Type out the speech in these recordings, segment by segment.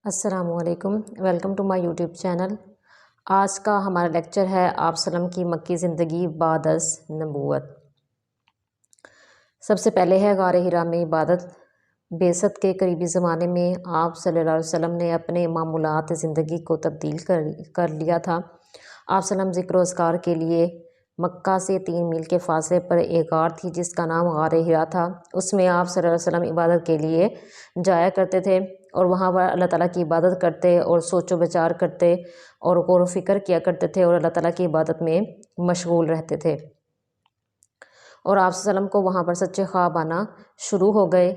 السلام علیکم، welcome to my YouTube channel. آج کا ہمارا لیکچر ہے آپ صلی کی مکی زندگی بعد از نبوت۔ سب سے پہلے ہے غار حرا میں عبادت۔ بعثت کے قریبی زمانے میں آپ صلی اللہ علیہ وسلم نے اپنے معمولات زندگی کو تبدیل کر لیا تھا۔ آپ وسلم ذکر و اذکار کے لیے مکہ سے 3 میل کے فاصلے پر ایک غار تھی جس کا نام غار حرا تھا۔ اس میں آپ صلی اللہ علیہ وسلم عبادت کے لیے جایا کرتے تھے اور وہاں پر اللہ تعالیٰ کی عبادت کرتے اور سوچ و بچار کرتے اور غور و فکر کیا کرتے تھے اور اللہ تعالیٰ کی عبادت میں مشغول رہتے تھے۔ اور آپ صلی اللہ علیہ وسلم کو وہاں پر سچے خواب آنا شروع ہو گئے۔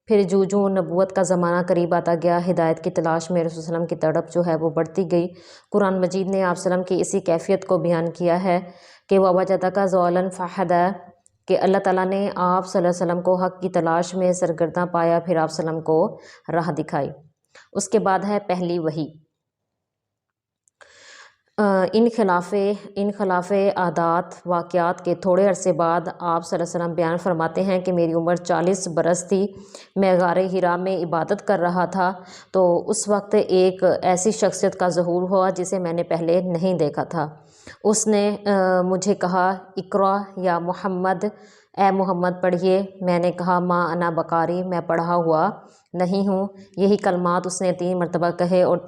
پھر جو نبوت کا زمانہ قریب آتا گیا، ہدایت کی تلاش میں رسول صلی اللہ علیہ وسلم کی تڑپ جو ہے وہ بڑھتی گئی۔ قرآن مجید نے آپ صلی اللہ علیہ وسلم کی اسی کیفیت کو بیان کیا ہے کہ وَوَجَدَكَ ضَالًا فَهَدَىٰ، کہ اللہ تعالیٰ نے آپ صلی اللہ علیہ وسلم کو حق کی تلاش میں سرگرداں پایا، پھر آپ صلی اللہ علیہ وسلم کو راہ دکھائی۔ اس کے بعد ہے پہلی وحی۔ انخلاف عادات واقعات کے تھوڑے عرصے بعد آپ صلی اللہ علیہ وسلم بیان فرماتے ہیں کہ میری عمر 40 برس تھی، میں غار حرا میں عبادت کر رہا تھا تو اس وقت ایک ایسی شخصیت کا ظہور ہوا جسے میں نے پہلے نہیں دیکھا تھا۔ اس نے مجھے کہا اقرا یا محمد، اے محمد پڑھیے۔ میں نے کہا ما انا بقاری، میں پڑھا ہوا نہیں ہوں۔ یہی کلمات اس نے 3 مرتبہ کہے اور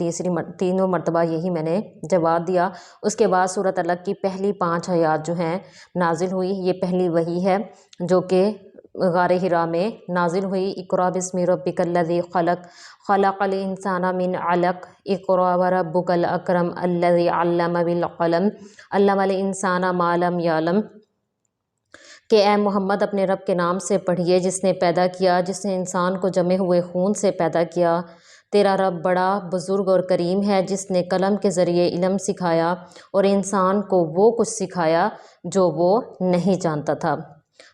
تینوں مرتبہ یہی میں نے جواب دیا۔ اس کے بعد سورۃ الگ کی پہلی 5 آیات جو ہیں نازل ہوئی۔ یہ پہلی وحی ہے جو کہ غار حرا میں نازل ہوئی۔ اقرا بسم ربک الذی خلق، خلق الانسان من علق، اقرا وربک الاکرم الذی علم بالقلم، علم الانسان ما لم یعلم، کہ اے محمد اپنے رب کے نام سے پڑھیے جس نے پیدا کیا، جس نے انسان کو جمے ہوئے خون سے پیدا کیا۔ تیرا رب بڑا بزرگ اور کریم ہے جس نے قلم کے ذریعے علم سکھایا اور انسان کو وہ کچھ سکھایا جو وہ نہیں جانتا تھا۔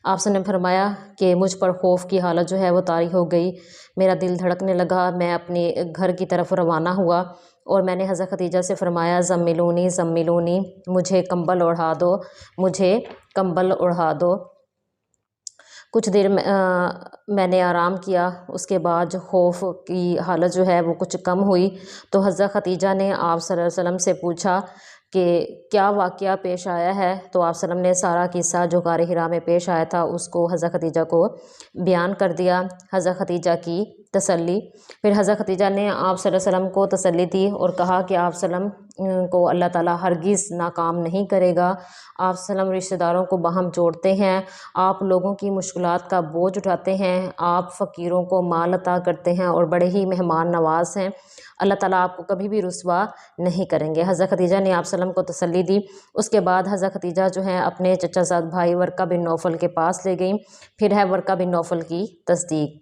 آپ نے فرمایا کہ مجھ پر خوف کی حالت جو ہے وہ طاری ہو گئی، میرا دل دھڑکنے لگا، میں اپنے گھر کی طرف روانہ ہوا اور میں نے حضرت خدیجہ سے فرمایا زملونی زملونی، مجھے کمبل اوڑھا دو، مجھے کمبل اوڑھا دو۔ کچھ دیر میں نے آرام کیا، اس کے بعد جو خوف کی حالت جو ہے وہ کچھ کم ہوئی تو حضرت خدیجہ نے آپ صلی اللہ علیہ وسلم سے پوچھا کہ کیا واقعہ پیش آیا ہے، تو آپ صلی اللہ علیہ وسلم نے سارا قصہ جو غار حرا میں پیش آیا تھا اس کو حضرت خدیجہ کو بیان کر دیا۔ حضرت خدیجہ کی تسلی، پھر حضرت خدیجہ نے آپ صلی اللہ علیہ وسلم کو تسلی دی اور کہا کہ آپ صلی اللہ علیہ وسلم کو اللہ تعالیٰ ہرگز ناکام نہیں کرے گا۔ آپ صلی اللہ علیہ وسلم رشتہ داروں کو باہم جوڑتے ہیں، آپ لوگوں کی مشکلات کا بوجھ اٹھاتے ہیں، آپ فقیروں کو مال عطا کرتے ہیں اور بڑے ہی مہمان نواز ہیں، اللہ تعالیٰ آپ کو کبھی بھی رسوا نہیں کریں گے۔ حضرت خدیجہ نے آپ صلی اللہ علیہ وسلم کو تسلی دی۔ اس کے بعد حضرت خدیجہ جو ہیں اپنے چچا زاد بھائی ورقہ بن نوفل کے پاس لے گئیں۔ پھر ہے ورقہ بن نوفل کی تصدیق۔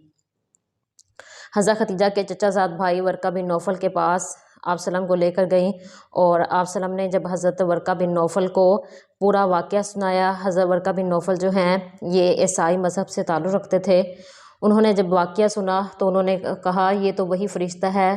حضرت خدیجہ کے چچا زاد بھائی ورقہ بن نوفل کے پاس آپ صلی اللہ علیہ وسلم کو لے کر گئیں اور آپ صلی اللہ علیہ وسلم نے جب حضرت ورقہ بن نوفل کو پورا واقعہ سنایا، حضرت ورقہ بن نوفل جو ہیں یہ عیسائی مذہب سے تعلق رکھتے تھے، انہوں نے جب واقعہ سنا تو انہوں نے کہا یہ تو وہی فرشتہ ہے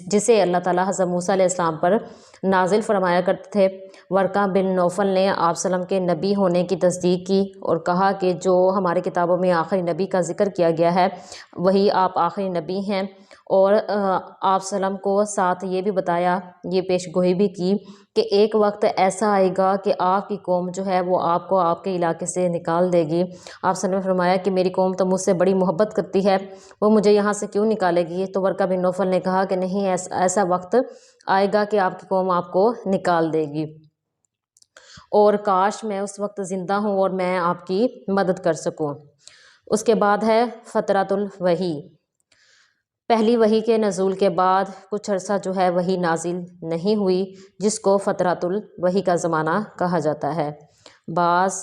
جسے اللہ تعالیٰ حضرت موسیٰ علیہ السلام پر نازل فرمایا کرتے تھے۔ ورقہ بن نوفل نے آپ صلی اللہ علیہ وسلم کے نبی ہونے کی تصدیق کی اور کہا کہ جو ہماری کتابوں میں آخری نبی کا ذکر کیا گیا ہے وہی آپ آخری نبی ہیں، اور آپ صلی اللہ علیہ وسلم کو ساتھ یہ بھی بتایا، یہ پیش گوئی بھی کی کہ ایک وقت ایسا آئے گا کہ آپ کی قوم جو ہے وہ آپ کو آپ کے علاقے سے نکال دے گی۔ آپ صلی اللہ علیہ وسلم نے فرمایا کہ میری قوم تو مجھ سے بڑی محبت کرتی ہے، وہ مجھے یہاں سے کیوں نکالے گی؟ تو ورقہ بن نوفل نے کہا کہ نہیں، ایسا وقت آئے گا کہ آپ کی قوم آپ کو نکال دے گی، اور کاش میں اس وقت زندہ ہوں اور میں آپ کی مدد کر سکوں۔ اس کے بعد ہے فترۃ الوحی۔ پہلی وحی کے نزول کے بعد کچھ عرصہ جو ہے وحی نازل نہیں ہوئی، جس کو فترۃ الوحی کا زمانہ کہا جاتا ہے۔ بعض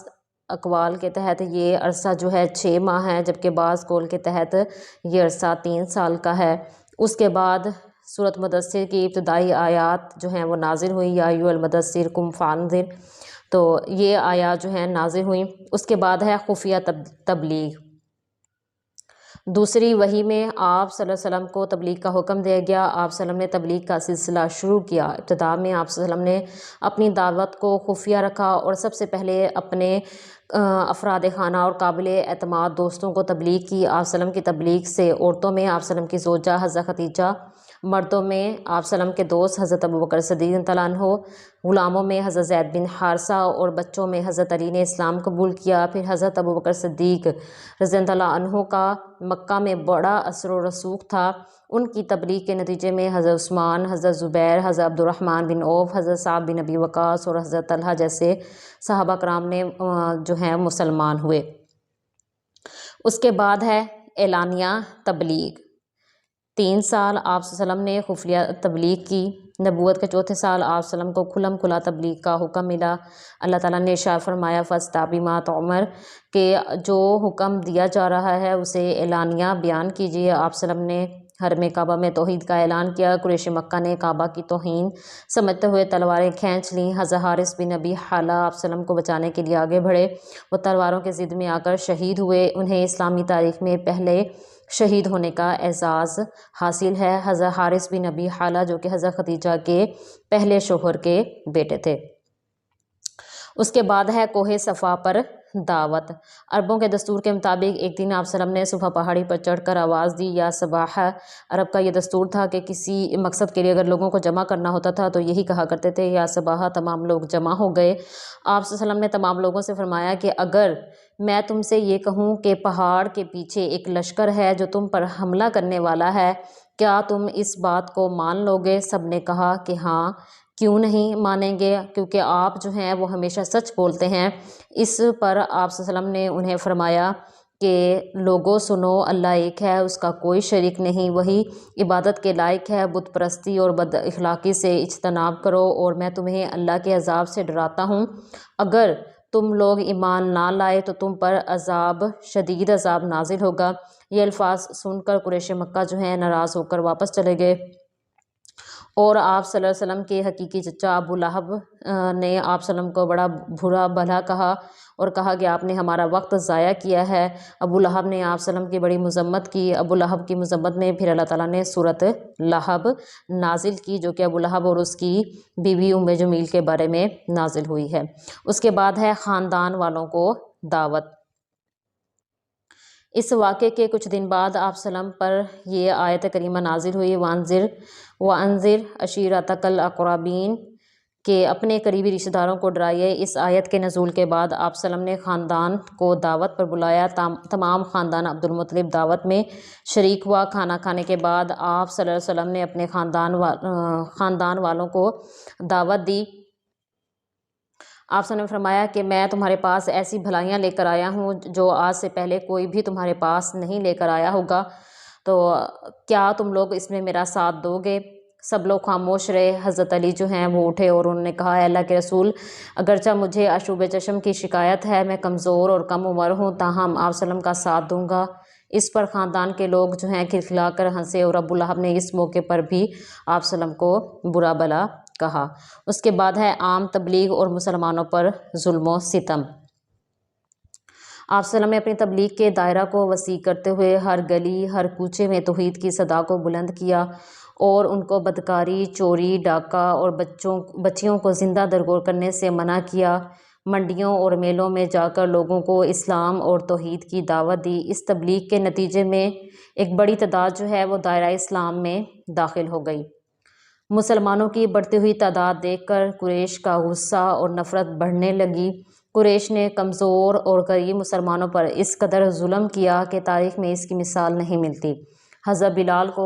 اقوال کے تحت یہ عرصہ جو ہے 6 ماہ ہے، جبکہ بعض قول کے تحت یہ عرصہ 3 سال کا ہے۔ اس کے بعد سورۃ مدثر کی ابتدائی آیات جو ہیں وہ نازل ہوئی، یا ایھا المدثر قم فانذر، تو یہ آیات جو ہیں نازل ہوئیں۔ اس کے بعد ہے خفیہ تبلیغ۔ دوسری وحی میں آپ صلی اللہ علیہ وسلم کو تبلیغ کا حکم دیا گیا۔ آپ صلی اللہ علیہ وسلم نے تبلیغ کا سلسلہ شروع کیا۔ ابتدا میں آپ صلی اللہ علیہ وسلم نے اپنی دعوت کو خفیہ رکھا اور سب سے پہلے اپنے افراد خانہ اور قابل اعتماد دوستوں کو تبلیغ کی۔ آپ صلی اللہ علیہ وسلم کی تبلیغ سے عورتوں میں آپ صلی اللہ علیہ وسلم کی زوجہ حضرت خدیجہ مردوں میں آپ سلم کے دوست حضرت ابوبکر صدیق رضی اللہ عنہ، غلاموں میں حضرت زید بن حارثہ اور بچوں میں حضرت علی نے اسلام قبول کیا۔ پھر حضرت ابوبکر صدیق رضی اللہ عنہ کا مکہ میں بڑا اثر و رسوخ تھا۔ ان کی تبلیغ کے نتیجے میں حضرت عثمان، حضرت زبیر، حضرت عبد الرحمن بن عوف، حضرت سعد بن ابی وقاص اور حضرت طلحہ جیسے صحابہ کرام نے مسلمان ہوئے۔ اس کے بعد ہے اعلانیہ تبلیغ۔ 3 سال آپ صلی اللہ علیہ وسلم نے خفیہ تبلیغ کی۔ نبوت کے 4تھے سال آپ صلی اللہ علیہ وسلم کو کھلم کھلا تبلیغ کا حکم ملا۔ اللہ تعالیٰ نے ارشاد فرمایا فاستبق ما تؤمر، کہ جو حکم دیا جا رہا ہے اسے اعلانیہ بیان کیجیے۔ آپ صلی اللہ علیہ وسلم نے حرم کعبہ میں توحید کا اعلان کیا۔ قریش مکہ نے کعبہ کی توہین سمجھتے ہوئے تلواریں کھینچ لیں۔ حضرت حارث بن ابی حالہ آپ صلی اللہ علیہ وسلم کو بچانے کے لیے آگے بڑھے، وہ تلواروں کے ضد میں آ کر شہید ہوئے۔ انہیں اسلامی تاریخ میں پہلے شہید ہونے کا اعزاز حاصل ہے۔ حضرت حارث بن ابی حالہ جو کہ حضرت خدیجہ کے پہلے شوہر کے بیٹے تھے۔ اس کے بعد ہے کوہ صفا پر دعوت۔ عربوں کے دستور کے مطابق ایک دن آپ صلی اللہ علیہ وسلم نے صبح پہاڑی پر چڑھ کر آواز دی یا صباح۔ عرب کا یہ دستور تھا کہ کسی مقصد کے لیے اگر لوگوں کو جمع کرنا ہوتا تھا تو یہی کہا کرتے تھے یا صباح۔ تمام لوگ جمع ہو گئے۔ آپ صلی اللہ علیہ وسلم نے تمام لوگوں سے فرمایا کہ اگر میں تم سے یہ کہوں کہ پہاڑ کے پیچھے ایک لشکر ہے جو تم پر حملہ کرنے والا ہے، کیا تم اس بات کو مان لو گے؟ سب نے کہا کہ ہاں، کیوں نہیں مانیں گے، کیونکہ آپ جو ہیں وہ ہمیشہ سچ بولتے ہیں۔ اس پر آپ صلی اللہ علیہ وسلم نے انہیں فرمایا کہ لوگوں سنو، اللہ ایک ہے، اس کا کوئی شریک نہیں، وہی عبادت کے لائق ہے۔ بت پرستی اور بد اخلاقی سے اجتناب کرو، اور میں تمہیں اللہ کے عذاب سے ڈراتا ہوں۔ اگر تم لوگ ایمان نہ لائے تو تم پر شدید عذاب نازل ہوگا۔ یہ الفاظ سن کر قریش مکہ جو ہیں ناراض ہو کر واپس چلے گئے، اور آپ صلی اللہ علیہ وسلم کے حقیقی چچا ابو لہب نے آپ صلی اللہ علیہ وسلم کو بڑا برا بھلا کہا اور کہا کہ آپ نے ہمارا وقت ضائع کیا ہے۔ ابو لہب نے آپ صلی اللہ علیہ وسلم کی بڑی مذمت کی۔ ابو لہب کی مذمت میں پھر اللہ تعالیٰ نے سورۃ لہب نازل کی، جو کہ ابو لہب اور اس کی بیوی ام جمیل کے بارے میں نازل ہوئی ہے۔ اس کے بعد ہے خاندان والوں کو دعوت۔ اس واقعے کے کچھ دن بعد آپ صلی اللہ علیہ وسلم پر یہ آیت کریمہ نازل ہوئی، وَأَنذِرْ عَشِيرَتَكَ الْأَقْرَبِينَ، کہ اپنے قریبی رشتہ داروں کو ڈرائیے۔ اس آیت کے نزول کے بعد آپ صلی اللہ علیہ وسلم نے خاندان کو دعوت پر بلایا۔ تمام خاندان عبد المطلب دعوت میں شریک ہوا۔ کھانا کھانے کے بعد آپ صلی اللہ علیہ وسلم نے اپنے خاندان والوں کو دعوت دی۔ آپ صلی اللہ علیہ وسلم نے فرمایا کہ میں تمہارے پاس ایسی بھلائیاں لے کر آیا ہوں جو آج سے پہلے کوئی بھی تمہارے پاس نہیں لے کر آیا ہوگا، تو کیا تم لوگ اس میں میرا ساتھ دو گے؟ سب لوگ خاموش رہے۔ حضرت علی جو ہیں وہ اٹھے اور انہوں نے کہا، اے اللہ کے رسول، اگرچہ مجھے عشوب چشم کی شکایت ہے، میں کمزور اور کم عمر ہوں، تاہم آپ صلی اللہ علیہ وسلم کا ساتھ دوں گا۔ اس پر خاندان کے لوگ جو ہیں کھلکھلا کر ہنسے، اور ابو لہب نے اس موقع پر بھی آپ صلی اللہ علیہ وسلم کو برا بھلا کہا۔ اس کے بعد ہے عام تبلیغ اور مسلمانوں پر ظلم و ستم۔ آپ صلی اللہ علیہ وسلم نے اپنی تبلیغ کے دائرہ کو وسیع کرتے ہوئے ہر گلی، ہر کوچے میں توحید کی صدا کو بلند کیا، اور ان کو بدکاری، چوری، ڈاکہ اور بچیوں کو زندہ درگور کرنے سے منع کیا۔ منڈیوں اور میلوں میں جا کر لوگوں کو اسلام اور توحید کی دعوت دی۔ اس تبلیغ کے نتیجے میں ایک بڑی تعداد جو ہے وہ دائرہ اسلام میں داخل ہو گئی۔ مسلمانوں کی بڑھتی ہوئی تعداد دیکھ کر قریش کا غصہ اور نفرت بڑھنے لگی۔ قریش نے کمزور اور غریب مسلمانوں پر اس قدر ظلم کیا کہ تاریخ میں اس کی مثال نہیں ملتی۔ حضرت بلال کو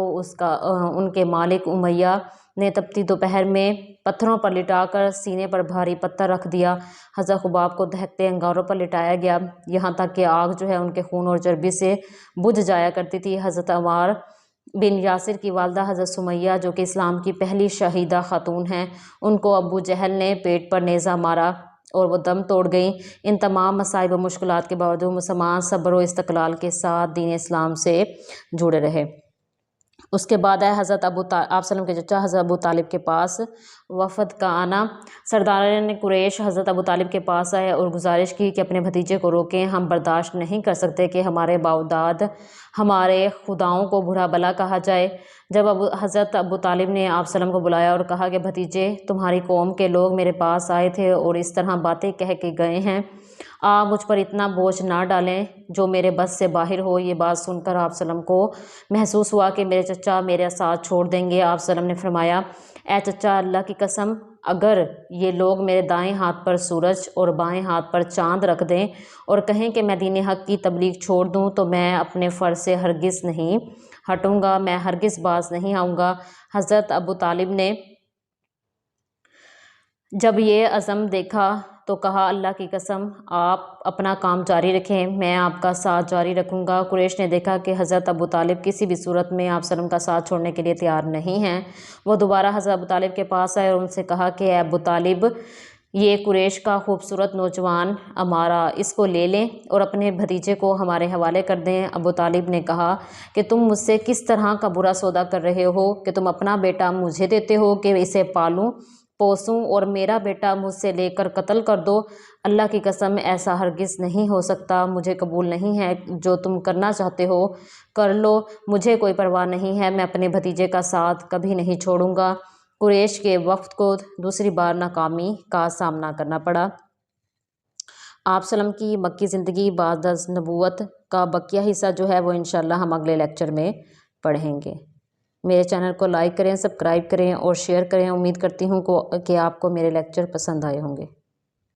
ان کے مالک امیہ نے تپتی دوپہر میں پتھروں پر لٹا کر سینے پر بھاری پتھر رکھ دیا۔ حضرت خباب کو دہکتے انگاروں پر لٹایا گیا، یہاں تک کہ آگ جو ہے ان کے خون اور چربی سے بجھ جایا کرتی تھی۔ حضرت عمار بن یاسر کی والدہ حضرت سمیہ، جو کہ اسلام کی پہلی شہیدہ خاتون ہیں، ان کو ابو جہل نے پیٹ پر نیزہ مارا اور وہ دم توڑ گئیں۔ ان تمام مصائب و مشکلات کے باوجود مسلمان صبر و استقلال کے ساتھ دین اسلام سے جڑے رہے۔ اس کے بعد ہے آپ صلی اللہ علیہ وسلم کے چچا حضرت ابو طالب کے پاس وفد کا آنا۔ سرداران قریش حضرت ابو طالب کے پاس آئے اور گزارش کی کہ اپنے بھتیجے کو روکیں، ہم برداشت نہیں کر سکتے کہ ہمارے باؤداد ہمارے خداؤں کو برا بھلا کہا جائے۔ جب حضرت ابو طالب نے آپ صلی اللہ علیہ وسلم کو بلایا اور کہا کہ بھتیجے، تمہاری قوم کے لوگ میرے پاس آئے تھے اور اس طرح باتیں کہہ کے گئے ہیں، آپ مجھ پر اتنا بوجھ نہ ڈالیں جو میرے بس سے باہر ہو۔ یہ بات سن کر آپ وسلم کو محسوس ہوا کہ میرے چچا میرے ساتھ چھوڑ دیں گے۔ آپ وسلم نے فرمایا، اے چچا، اللہ کی قسم، اگر یہ لوگ میرے دائیں ہاتھ پر سورج اور بائیں ہاتھ پر چاند رکھ دیں اور کہیں کہ میں دین حق کی تبلیغ چھوڑ دوں تو میں اپنے فرض سے ہرگز نہیں ہٹوں گا، میں ہرگز باز نہیں آؤں گا۔ حضرت ابو طالب نے جب یہ عزم دیکھا تو کہا، اللہ کی قسم، آپ اپنا کام جاری رکھیں، میں آپ کا ساتھ جاری رکھوں گا۔ قریش نے دیکھا کہ حضرت ابو طالب کسی بھی صورت میں آپ وسلم کا ساتھ چھوڑنے کے لیے تیار نہیں ہیں۔ وہ دوبارہ حضرت ابو طالب کے پاس آئے اور ان سے کہا کہ اے ابو طالب، یہ قریش کا خوبصورت نوجوان امارہ، اس کو لے لیں اور اپنے بھتیجے کو ہمارے حوالے کر دیں۔ ابو طالب نے کہا کہ تم مجھ سے کس طرح کا برا سودا کر رہے ہو کہ تم اپنا بیٹا مجھے دیتے ہو کہ اسے پالوں پوسوں اور میرا بیٹا مجھ سے لے کر قتل کر دو۔ اللہ کی قسم، ایسا ہرگز نہیں ہو سکتا، مجھے قبول نہیں ہے، جو تم کرنا چاہتے ہو کر لو، مجھے کوئی پرواہ نہیں ہے، میں اپنے بھتیجے کا ساتھ کبھی نہیں چھوڑوں گا۔ قریش کے وفد کو دوسری بار ناکامی کا سامنا کرنا پڑا۔ آپ وسلم کی مکی زندگی بعد از نبوت کا بقیہ حصہ جو ہے وہ انشاءاللہ ہم اگلے لیکچر میں پڑھیں گے۔ میرے چینل کو لائک کریں، سبسکرائب کریں اور شیئر کریں۔ امید کرتی ہوں کہ آپ کو میرے لیکچر پسند آئے ہوں گے۔